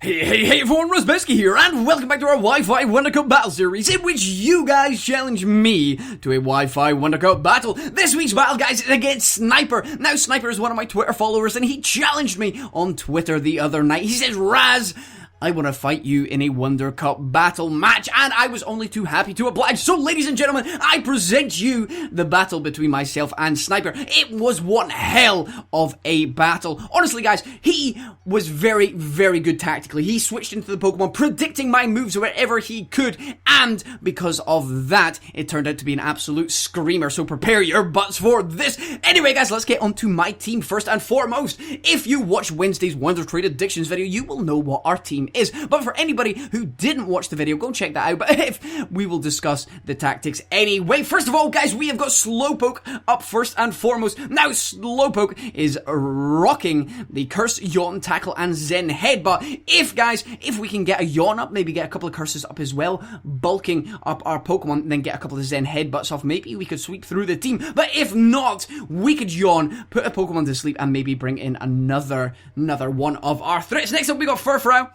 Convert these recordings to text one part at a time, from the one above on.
Hey everyone, Rosbesky here, and welcome back to our Wi-Fi WonderCup battle series, in which you guys challenge me to a Wi-Fi WonderCup battle. This week's battle, guys, is against Sniper. Now, Sniper is one of my Twitter followers, and he challenged me on Twitter the other night. He says, Raz, I want to fight you in a WonderCup battle match, and I was only too happy to oblige. So, ladies and gentlemen, I present you the battle between myself and Sniper. It was one hell of a battle. Honestly, guys, he was very, very good tactically. He switched into the Pokemon, predicting my moves wherever he could, and because of that, it turned out to be an absolute screamer. So prepare your butts for this. Anyway, guys, let's get onto my team first and foremost. If you watched Wednesday's Wonder Trade Addictions video, you will know what our team is. But for anybody who didn't watch the video, go check that out. But if we will discuss the tactics anyway. First of all, guys, we have got Slowpoke up first and foremost. Now, Slowpoke is rocking the Curse, Yawn, Tackle, and Zen Headbutt. If we can get a Yawn up, maybe get a couple of Curses up as well, bulking up our Pokemon, then get a couple of Zen Headbutts off, maybe we could sweep through the team. But if not, we could Yawn, put a Pokemon to sleep, and maybe bring in another one of our threats. Next up, we got Furfrou.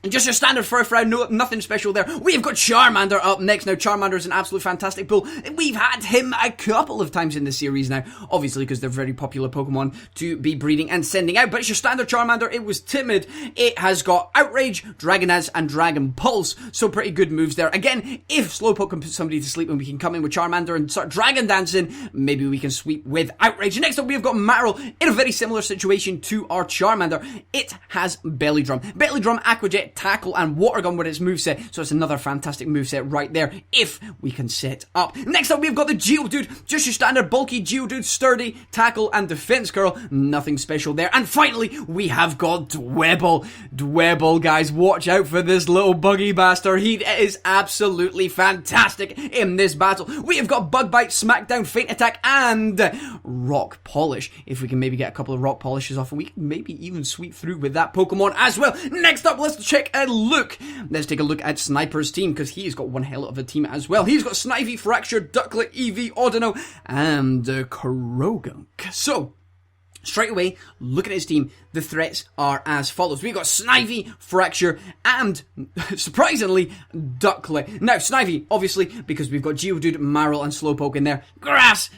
Just your standard Furfrou, no, nothing special there. We've got Charmander up next. Now, Charmander is an absolute fantastic pull. We've had him a couple of times in the series now, obviously because they're very popular Pokemon to be breeding and sending out. But it's your standard Charmander. It was timid. It has got Outrage, Dragonance, and Dragon Pulse. So pretty good moves there. Again, if Slowpoke can put somebody to sleep and we can come in with Charmander and start Dragon Dancing, maybe we can sweep with Outrage. Next up, we've got Marill in a very similar situation to our Charmander. It has Belly Drum. Belly Drum, Aqua Jet, Tackle, and Water Gun with its moveset, so it's another fantastic moveset right there if we can set up. Next up, we've got the Geodude, just your standard bulky Geodude, sturdy, tackle, and defense curl, nothing special there. And finally, we have got Dwebble. Dwebble, guys, watch out for this little buggy bastard. He is absolutely fantastic in this battle. We have got Bug Bite, Smackdown, Feint Attack, and Rock Polish. If we can maybe get a couple of Rock Polishes off, and we can maybe even sweep through with that Pokemon as well. Next up, let's check Let's take a look at Sniper's team, because he's got one hell of a team as well. He's got Snivy, Fracture, Ducklet, Eevee, Audino, and Krogunk. So, straight away, looking at his team, the threats are as follows. We've got Snivy, Fracture, and, surprisingly, Ducklet. Now, Snivy, obviously, because we've got Geodude, Marill, and Slowpoke in there. Grass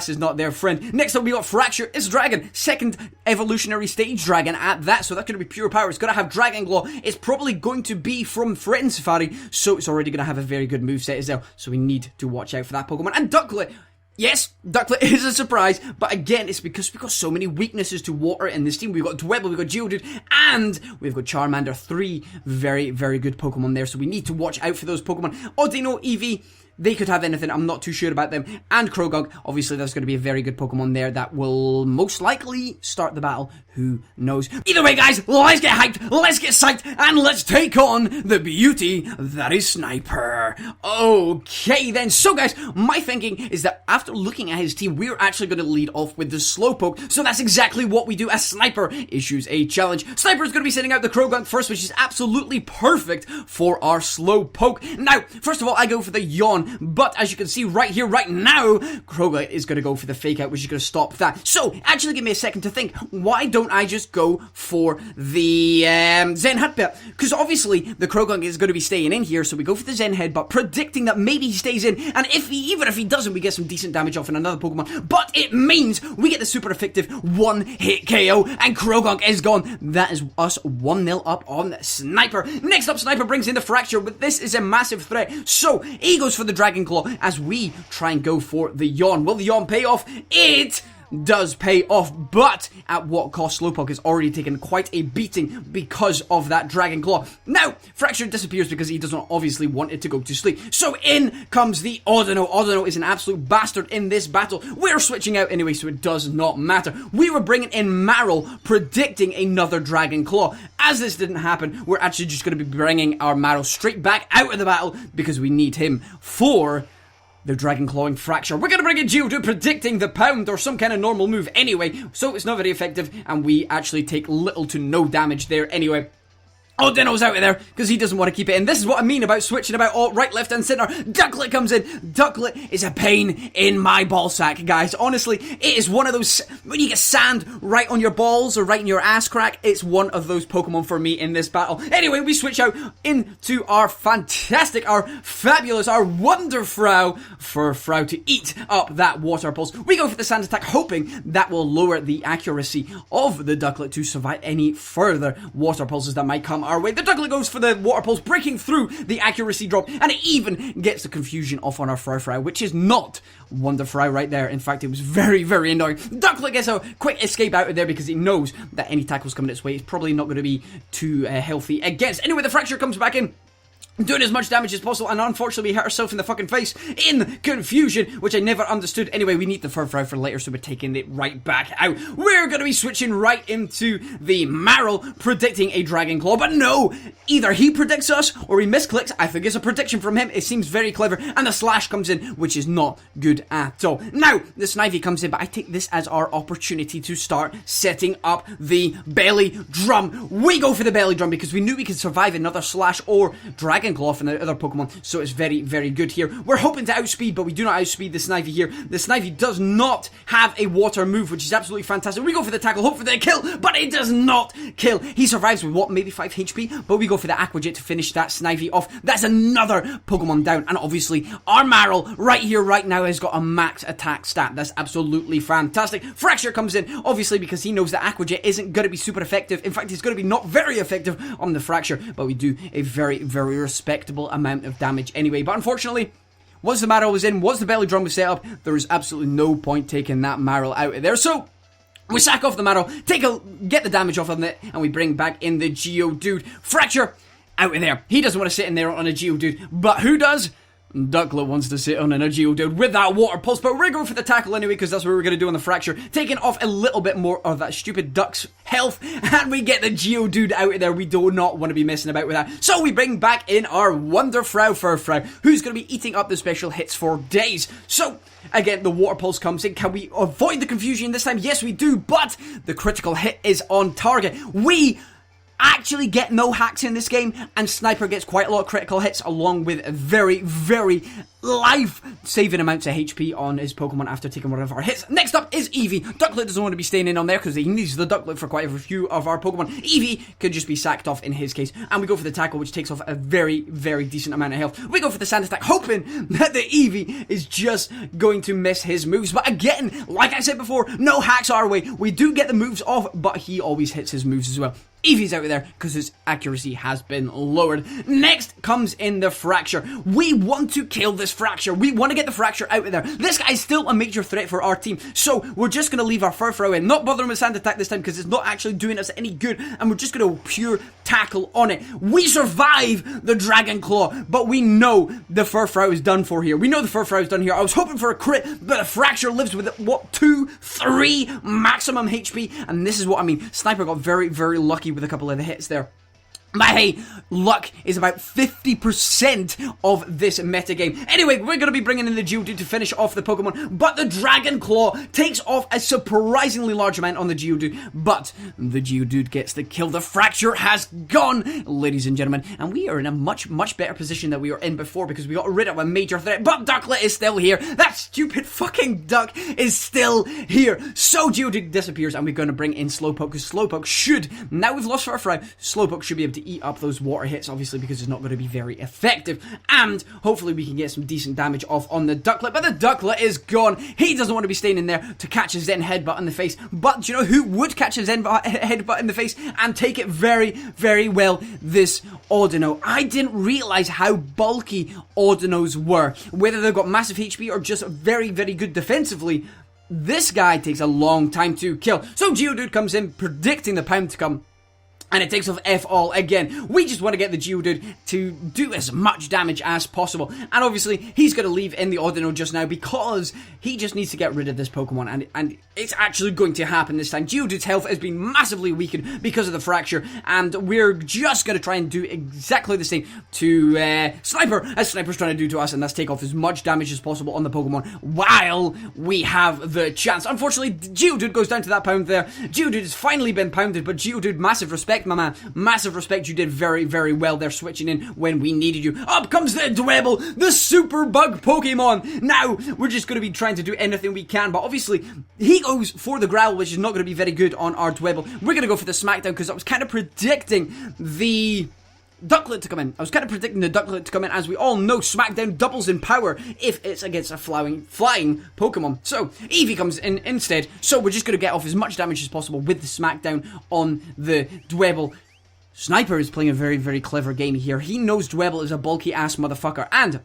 is not their friend. Next up, we got Fracture. It's Dragon. Second evolutionary stage Dragon at that, so that's going to be pure power. It's going to have Dragon Claw. It's probably going to be from Threaten Safari, so it's already going to have a very good moveset as well, so we need to watch out for that Pokemon. And Ducklet, yes, Ducklet is a surprise, but again, it's because we've got so many weaknesses to water in this team. We've got Dwebble, we've got Geodude, and we've got Charmander. Three very, very good Pokemon there, so we need to watch out for those Pokemon. Audino, Eevee, they could have anything, I'm not too sure about them. And Krogunk, obviously there's going to be a very good Pokemon there that will most likely start the battle. Who knows? Either way, guys, let's get hyped, let's get psyched, and let's take on the beauty that is Sniper. Okay then, so guys, my thinking is that after looking at his team, we're actually going to lead off with the Slowpoke. So that's exactly what we do as Sniper issues a challenge. Sniper is going to be sending out the Krogunk first, which is absolutely perfect for our Slowpoke. Now, first of all, I go for the Yawn, but as you can see right here, right now, Krogunk is going to go for the Fake Out, which is going to stop that. So, actually give me a second to think, why don't I just go for the Zen Headbutt? Because obviously, the Krogunk is going to be staying in here, so we go for the Zen Headbutt, predicting that maybe he stays in, and even if he doesn't, we get some decent damage off in another Pokemon, but it means we get the super effective one-hit KO, and Krogunk is gone. That is us 1-0 up on Sniper. Next up, Sniper brings in the Fracture, but this is a massive threat, so he goes for the Dragon Claw as we try and go for the Yawn. Will the Yawn pay off? It does pay off, but at what cost? Slowpoke has already taken quite a beating because of that Dragon Claw. Now, Fracture disappears because he doesn't obviously want it to go to sleep. So in comes the Audino. Audino is an absolute bastard in this battle. We're switching out anyway, so it does not matter. We were bringing in Marill, predicting another Dragon Claw. As this didn't happen, we're actually just going to be bringing our Marill straight back out of the battle because we need him for the Dragon Clawing Fracture. We're going to bring in Geodude, predicting the Pound or some kind of normal move anyway, so it's not very effective, and we actually take little to no damage there anyway. Audino's out of there because he doesn't want to keep it in. This is what I mean about switching about all right, left, and center. Ducklet comes in. Ducklet is a pain in my ball sack, guys. Honestly, it is one of those, when you get sand right on your balls or right in your ass crack, it's one of those Pokemon for me in this battle. Anyway, we switch out into our fantastic, our fabulous, our Wonderfrau for Frau to eat up that Water Pulse. We go for the Sand Attack, hoping that will lower the accuracy of the Ducklet to survive any further Water Pulses that might come our way. The Ducklet goes for the Water Pulse, breaking through the accuracy drop, and it even gets the confusion off on our Frau, which is not Wonderfrau right there. In fact, it was very, very annoying. Ducklet gets a quick escape out of there because he knows that any tackles coming its way is probably not going to be too healthy against. Anyway, the Fracture comes back in, doing as much damage as possible, and unfortunately we hit ourselves in the fucking face in confusion, which I never understood. Anyway, we need the Furfrou for later, so we're taking it right back out. We're going to be switching right into the Marill, predicting a Dragon Claw, but no! Either he predicts us, or he misclicks. I think it's a prediction from him. It seems very clever, and the Slash comes in, which is not good at all. Now, the Snivy comes in, but I take this as our opportunity to start setting up the Belly Drum. We go for the Belly Drum because we knew we could survive another Slash or Dragon Claw from the other Pokemon, so it's very, very good here. We're hoping to outspeed, but we do not outspeed the Snivy here. The Snivy does not have a water move, which is absolutely fantastic. We go for the tackle, hope for the kill, but it does not kill. He survives with what, maybe 5 HP, but we go for the Aqua Jet to finish that Snivy off. That's another Pokemon down, and obviously our Marill right here, right now, has got a max attack stat. That's absolutely fantastic. Fracture comes in, obviously, because he knows that Aqua Jet isn't going to be super effective. In fact, it's going to be not very effective on the Fracture, but we do a very, very respectable amount of damage anyway. But unfortunately, once the Marill was in, once the Belly Drum was set up, there is absolutely no point taking that Marill out of there. So we sack off the Marill, get the damage off of it, and we bring back in the Geodude. Fracture out of there. He doesn't want to sit in there on a Geodude, but who does? Ducklet wants to sit on an Geodude with that Water Pulse, but we're going for the tackle anyway because that's what we're going to do on the Fracture, taking off a little bit more of that stupid Duck's health, and we get the Geodude out of there. We do not want to be messing about with that, so we bring back in our Wonderfrau Furfrou, who's going to be eating up the special hits for days. So again, the Water Pulse comes in. Can we avoid the confusion this time? Yes, we do, but the critical hit is on target. We actually get no hacks in this game, and Sniper gets quite a lot of critical hits along with very, very life-saving amounts of HP on his Pokemon after taking one of our hits. Next up is Eevee. Ducklet doesn't want to be staying in on there because he needs the Ducklet for quite a few of our Pokemon. Eevee could just be sacked off in his case, and we go for the tackle, which takes off a very, very decent amount of health. We go for the Sand Attack, hoping that the Eevee is just going to miss his moves, but again, like I said before, no hacks our way. We do get the moves off, but he always hits his moves as well. Eevee's out of there because his accuracy has been lowered. Next comes in the Fracture. We want to kill this Fracture. We want to get the Fracture out of there. This guy's still a major threat for our team, so we're just going to leave our Furfrou in, not bother him with Sand Attack this time because it's not actually doing us any good, and we're just going to pure tackle on it. We survive the Dragon Claw, but we know the Furfrou is done for here. We know the Furfrou is done here. I was hoping for a crit, but a Fracture lives with, what, 2, 3 maximum HP, and this is what I mean. Sniper got very, very lucky with a couple of the hits there. But hey, luck is about 50% of this metagame. Anyway, we're going to be bringing in the Geodude to finish off the Pokemon, but the Dragon Claw takes off a surprisingly large amount on the Geodude, but the Geodude gets the kill. The Fracture has gone, ladies and gentlemen, and we are in a much, much better position than we were in before because we got rid of a major threat, but Ducklet is still here. That stupid fucking duck is still here. So Geodude disappears, and we're going to bring in Slowpoke, because Slowpoke should, now we've lost Furfrou, Slowpoke should be able to eat up those water hits, obviously, because it's not going to be very effective, and hopefully we can get some decent damage off on the Ducklet, but the Ducklet is gone. He doesn't want to be staying in there to catch a Zen Headbutt in the face, but do you know who would catch a Zen Headbutt in the face and take it very, very well? This Audino. I didn't realize how bulky Audinos were, whether they've got massive HP or just very, very good defensively. This guy takes a long time to kill. So Geodude comes in, predicting the pound to come, and it takes off F-all again. We just want to get the Geodude to do as much damage as possible. And obviously, he's going to leave in the Audino just now because he just needs to get rid of this Pokemon. And it's actually going to happen this time. Geodude's health has been massively weakened because of the Fracture. And we're just going to try and do exactly the same to Sniper, as Sniper's trying to do to us. And that's take off as much damage as possible on the Pokemon while we have the chance. Unfortunately, Geodude goes down to that pound there. Geodude has finally been pounded, but Geodude, massive respect respect, my man. Massive respect. You did very, very well there, switching in when we needed you. Up comes the Dwebble, the super bug Pokemon. Now, we're just going to be trying to do anything we can, but obviously, he goes for the Growl, which is not going to be very good on our Dwebble. We're going to go for the Smackdown, because I was kind of predicting the Ducklet to come in. As we all know, Smackdown doubles in power if it's against a flying Pokemon. So, Eevee comes in instead, so we're just going to get off as much damage as possible with the Smackdown on the Dwebble. Sniper is playing a very, very clever game here. He knows Dwebble is a bulky-ass motherfucker, and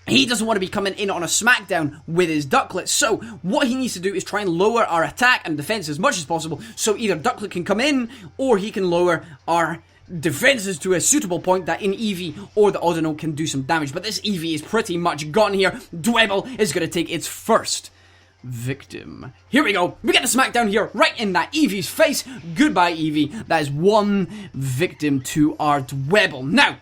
he doesn't want to be coming in on a Smackdown with his Ducklet, so what he needs to do is try and lower our attack and defense as much as possible, so either Ducklet can come in, or he can lower our defenses to a suitable point that in Eevee or the Audino can do some damage. But this Eevee is pretty much gone here. Dwebble is going to take its first victim. Here we go. We get the Smackdown here, right in that Eevee's face. Goodbye, Eevee. That is one victim to our Dwebble. Now,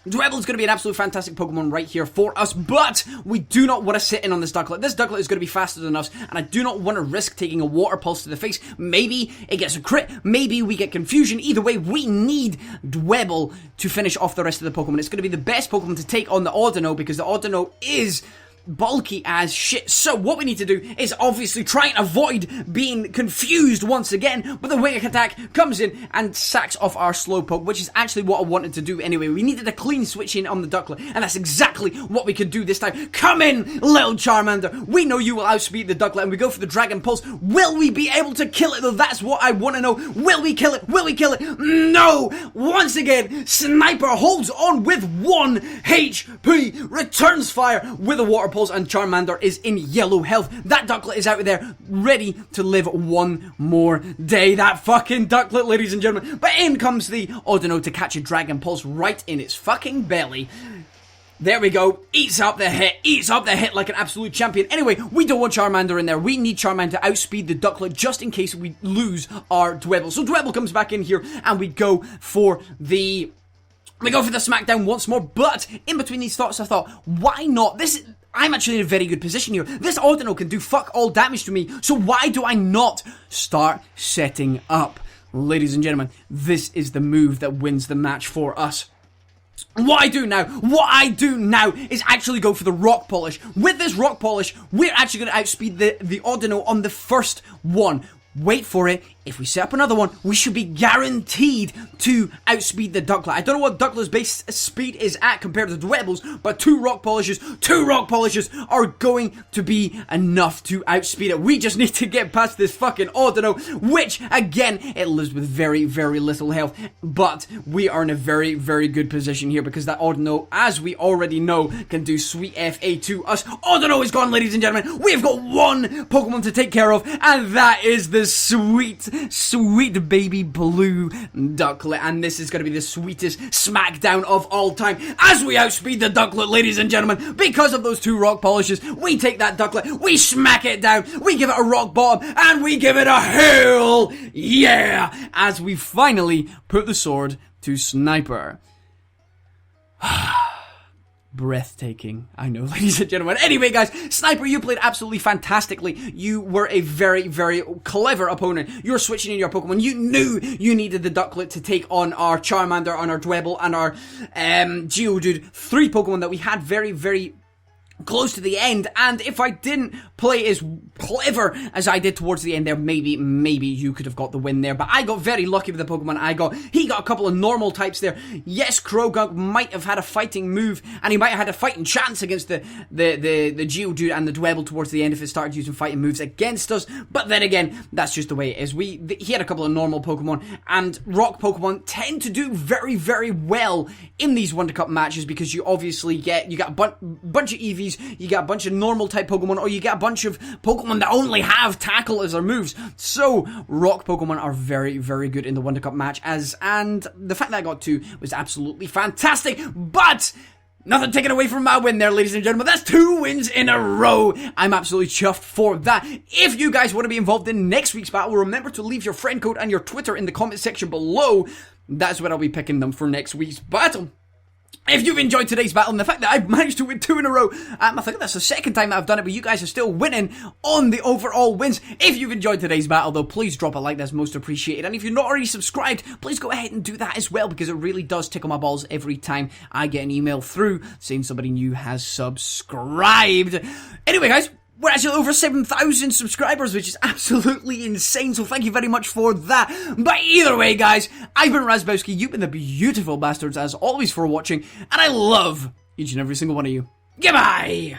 Dwebble is going to be an absolute fantastic Pokemon right here for us, but we do not want to sit in on this Ducklet. This Ducklet is going to be faster than us, and I do not want to risk taking a Water Pulse to the face. Maybe it gets a crit, maybe we get confusion. Either way, we need Dwebble to finish off the rest of the Pokemon. It's going to be the best Pokemon to take on the Audino, because the Audino is bulky as shit. So what we need to do is obviously try and avoid being confused once again, but the Wing Attack comes in and sacks off our Slowpoke, which is actually what I wanted to do anyway. We needed a clean switch in on the Ducklet, and that's exactly what we could do this time. Come in, little Charmander. We know you will outspeed the Ducklet, and we go for the Dragon Pulse. Will we be able to kill it though? That's what I want to know. Will we kill it? Will we kill it? No! Once again, Sniper holds on with 1 HP, returns fire with a Water Pulse, and Charmander is in yellow health. That Ducklet is out there, ready to live one more day. That fucking Ducklet, ladies and gentlemen. But in comes the Audino to catch a Dragon Pulse right in its fucking belly. There we go. Eats up the hit like an absolute champion. Anyway, we don't want Charmander in there. We need Charmander to outspeed the Ducklet just in case we lose our Dwebble. So Dwebble comes back in here, and we go for the Smackdown once more. But in between these thoughts, I thought, why not? I'm actually in a very good position here. This Audino can do fuck all damage to me, so why do I not start setting up? Ladies and gentlemen, this is the move that wins the match for us. What I do now is actually go for the Rock Polish. With this Rock Polish, we're actually going to outspeed the Audino on the first one. Wait for it. If we set up another one, we should be guaranteed to outspeed the Ducklet. I don't know what Ducklet's base speed is at compared to the Dwebble's, but two rock polishes are going to be enough to outspeed it. We just need to get past this fucking Audino, which, again, it lives with very, very little health, but we are in a very, very good position here because that Audino, as we already know, can do sweet FA to us. Audino is gone, ladies and gentlemen. We've got one Pokemon to take care of, and that is the sweet baby blue Ducklet, and this is going to be the sweetest Smackdown of all time as we outspeed the Ducklet, ladies and gentlemen. Because of those two rock polishes, we take that Ducklet, we smack it down, we give it a rock bottom, and we give it a hell yeah, as we finally put the sword to Sniper. Breathtaking, I know, ladies and gentlemen. Anyway, guys, Sniper, you played absolutely fantastically. You were a very, very clever opponent. You're switching in your Pokemon. You knew you needed the Ducklet to take on our Charmander, on our Dwebble, and our Geodude. 3 Pokemon that we had very, very close to the end, and if I didn't play as clever as I did towards the end there, maybe you could have got the win there, but I got very lucky with the Pokemon I got. He got a couple of normal types there. Yes, Krogunk might have had a fighting move, and he might have had a fighting chance against the Geodude and the Dwebble towards the end if it started using fighting moves against us, but then again, that's just the way it is. He had a couple of normal Pokemon, and Rock Pokemon tend to do very, very well in these WonderCup matches because you obviously get a bunch of EVs, you get a bunch of normal type Pokemon, or you get a bunch of Pokemon that only have Tackle as their moves. So, Rock Pokemon are very, very good in the WonderCup match, and the fact that I got 2 was absolutely fantastic, but nothing taken away from my win there, ladies and gentlemen. That's 2 wins in a row. I'm absolutely chuffed for that. If you guys want to be involved in next week's battle, remember to leave your friend code and your Twitter in the comment section below. That's where I'll be picking them for next week's battle. If you've enjoyed today's battle and the fact that I've managed to win 2 in a row, I think that's the second time that I've done it, but you guys are still winning on the overall wins. If you've enjoyed today's battle though, please drop a like, that's most appreciated. And if you're not already subscribed, please go ahead and do that as well, because it really does tickle my balls every time I get an email through saying somebody new has subscribed. Anyway guys, we're actually over 7,000 subscribers, which is absolutely insane, so thank you very much for that. But either way, guys, I've been Razbowski, you've been the beautiful bastards, as always, for watching, and I love each and every single one of you. Goodbye!